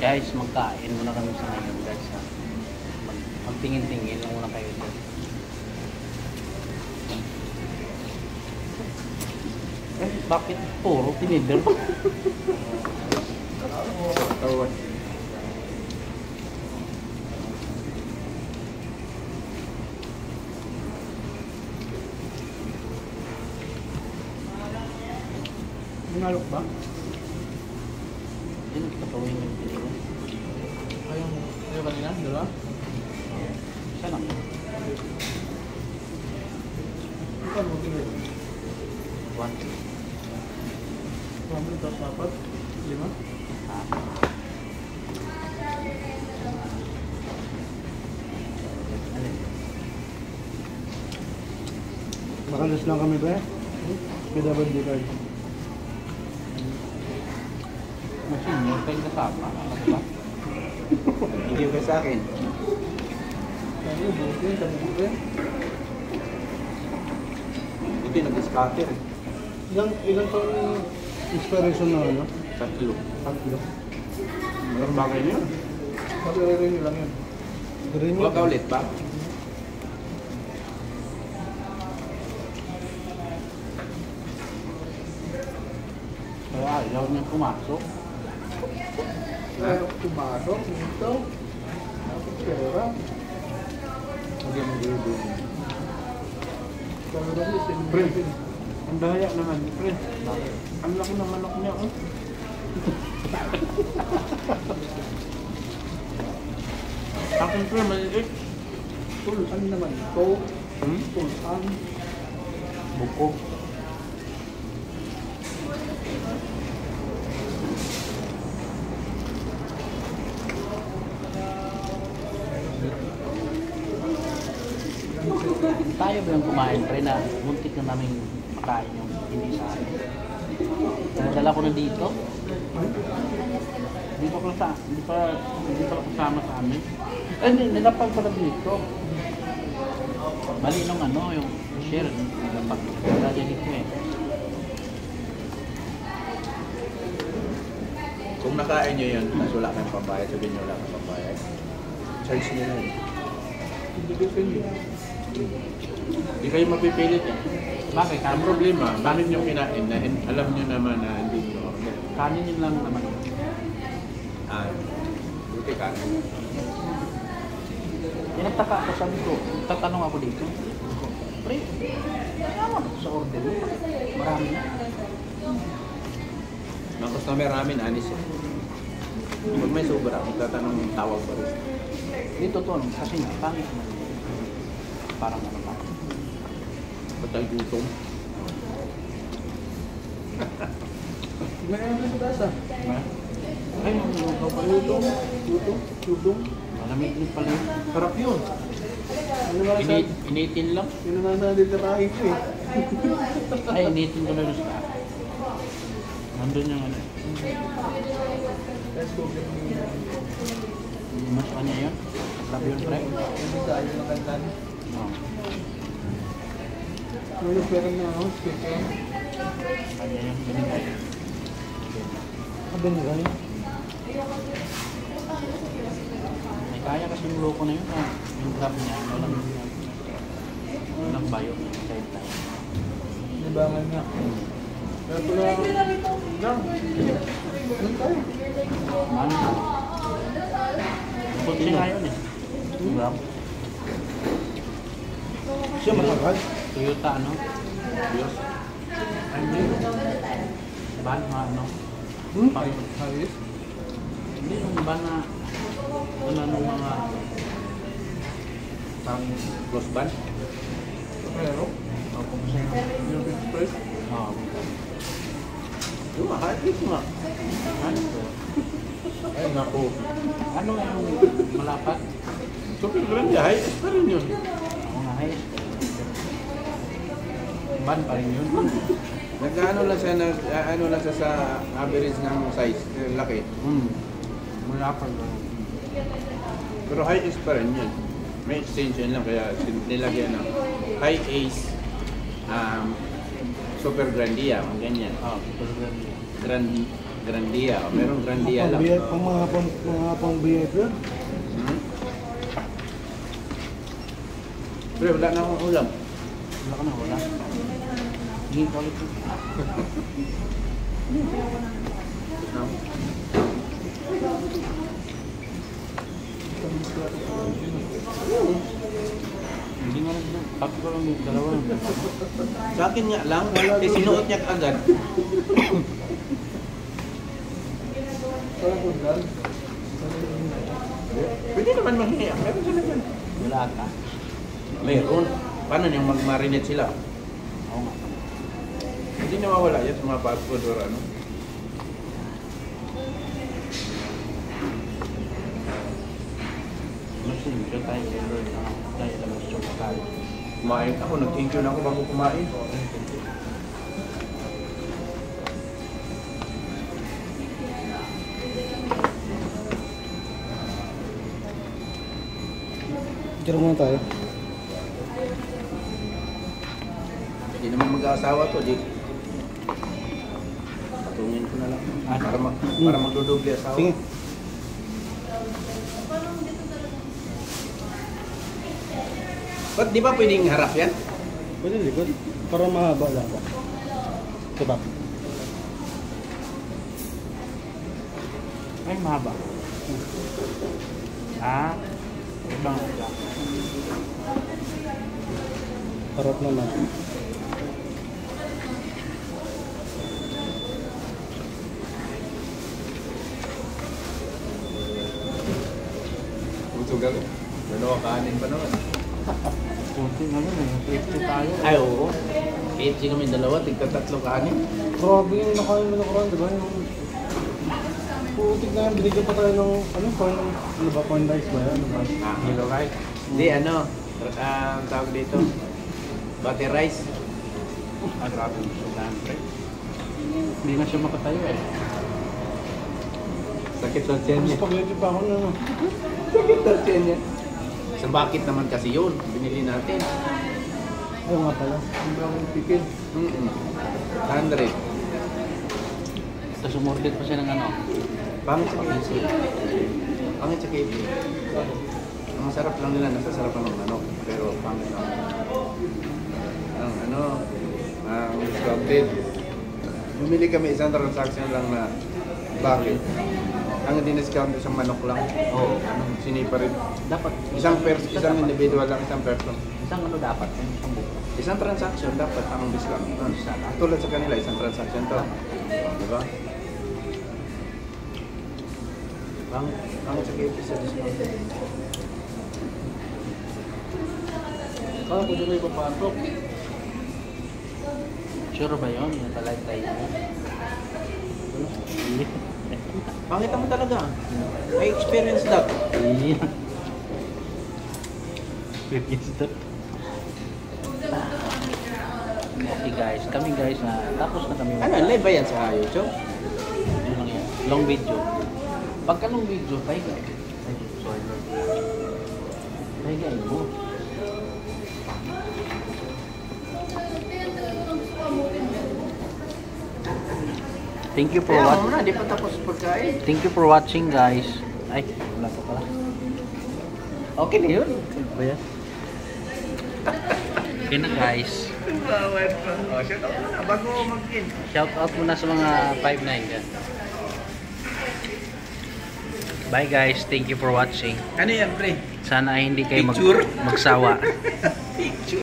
Guys, magkain muna kami sa ngayon guys. Magtingin-tingin lang muna kayo dyan. Eh, bakit puro tinider? Tawad. Nangalok ba? Hindi nakikatawin yung pinili. Ayaw kanina? Dalawa? Isa lang. Ikaw mo tingin. 1, 2. Pamilya, tapos dapat? 5? Ah. Makalas lang kami ba? May dapat di card. Senior kayo kasama. Ano ba? Hindi ka sa akin. Kaya buti, kami buti. Buti nag-scatter eh. Ilan pang inspiration na ano? Tatlo. Tatlo. Ang bagay niyo. Mag-re-renew nyo lang yun. Renew? Huwag ka ulit ba? Kaya ayaw niyang pumasok. Kaya pumasok, dito. Tapos pera. Hindi mo gawin. Kaya rin yung Pre, ang daya naman. Pre, Bakit? ang laki ng manok niya. Oh. Akin pre, maliit. Tulan naman ito. Tulan. Buko. Tayo ba yung kumain pre na muntik na namin makain yung hindi sa akin. Nadala ko na dito. Hindi pa kasama sa amin. Eh, nilapag pala dito. Mali nung ano, yung share. Nilapag. Wala dito eh. Kung nakain nyo yun, tapos wala kang pambayad, sabihin nyo wala kang pambayad. Charge nyo na yun. Hindi ko pili. Hindi kayo mapipilit eh. Bakit? Ang problema, bakit nyo kinain na alam nyo naman na hindi nyo order? Kanin yun lang naman. Ah, buti ka. Nagtaka ako, sabi ko, tatanong ako dito. Pre, kaya mo sa order mo. Marami na. Mga customer namin, anis eh. Pag may sobra, magtatanong ng tawag pa rin. Dito to, kasi nga, pangit naman. Parang ano pa. Patay gutom. Mayroon na sa tasa. Diba? Ay, yung Lutong. Lutong. Lutong. malamig din pala yun. Sarap yun. Ano nga sa... Initin lang. Yun na nga sa ditirahin ko eh. Ay, initin ko na doon sa nandun yung ano. Let's go. Mas kanya yun. Sabi yun, pre. Ano sa ayun ng kantan? Oo. Ano yung pera na ano? Chicken? Kanya yun. Binigay. Ano nila yun? Ay, kaya kasi yung loko na yun. Yung grab niya. Walang bayo. Side time. Libangan nga. Pero pala... Lang. Ano tayo? Ano? Kutsi nga yun eh. Yung grab. Siya matagad? Toyota ano? Diyos. Ano yun? Van na ano? Ayos? Hindi yung van na ano nung mga Pang close band. Pero? kung saan Yung express? Oo. Yung at least nga. Ano to? Ay, naku. Ano yung malapat? Super grande, high-end pa rin yun. Ako nga eh. Van pa rin yun. Nag-ano lang siya, ano lang siya sa average ng size, laki. Malapat lang. Pero high-ace pa rin yun. May extension lang kaya nilagyan ng high-ace, super grandia, ganyan. Oo, super grande. Grand Grandia. Meron Grandia lang. Mga pang VIP yun. Hmm? Pre, wala na akong ulam. Wala ka na, wala. Hingin ko ulit. No? Hindi nga lang, tapos ko lang yung dalawa lang. Sa akin nga lang, eh sinuot niya agad. Parang kundal. Pwede naman manghingi. Meron sila dyan. Wala ka. Meron. Paano niyang mag-marinate sila? Oo nga. Hindi nawawala yan sa mga fast food or ano. Mas yun tayo order na tayo labas yung pagkain. Kumain ako, nag-thank you na ako bago kumain. Picture muna tayo. Hindi naman mag-aasawa to, di. Patungin ko na lang. Para magdudoble asawa. Sige. Ba't di ba pwedeng harap yan? Pwede likod. Para mahaba lang ba? Diba? Ay, mahaba. Ah, ibang wala. Harap naman. Busog ako. Dalawa kanin pa naman. Kunti na yun eh. 50 tayo. Ay, oo. Kahit siya kami dalawa, tigka-tatlo kanin. Grabe yung nakain mo na kurang, diba? Yung putik na yan, binigyan pa tayo ng, ano ba, corn rice ba yan? Hello, right? Hindi, ano, ang tawag dito, butter rice. Ah, grabe yung sudan. Hindi na siya makatayo eh. Sakit sa tiyan niya. Spaghetti pa ako na, no? Sakit sa tiyan niya. Sa bakit naman kasi yun, binili natin. Oo nga pala. Ang daming pikin. 100. Tapos umorder pa siya ng ano. Pangit sa KFC. Pangit sa KFC. Ang sarap lang nila, nasasarap lang ng manok. Pero pangit lang. Ang ano, ang discounted. Bumili kami isang transaction lang na bakit? Ang diniscount isang manok lang. Oo. Sinipa rin. Dapat. Isang individual lang, isang person. Isang ano dapat? Isang buko. Isang transaction dapat ang discount. Tulad sa kanila, isang transaction to. Diba? Pangit sa KFC sa discount. Kala ko dito yung papasok. Sure ba yun? Yung talay tayo mo? Pangit mo talaga. I experienced that. Iya. Okay guys, kami guys na tapos na kami. Ano, live ba yan sa YouTube? Yun lang yan. Long video. Pagka long video, tayo guys. Ay, sorry. Tayo guys mo. Thank you for Kaya watching. mo na, di pa tapos pagkain. Thank you for watching guys. Ay, wala pa pala. Okay na yun. Ano ba yan? Okay na guys. Bawal pa. O, shout out mo na, bago mag-in. Shout out muna sa mga 5'9 dyan. Bye guys. Thank you for watching. Ano yan, pre? Sana ay hindi kayo Picture? magsawa. Picture.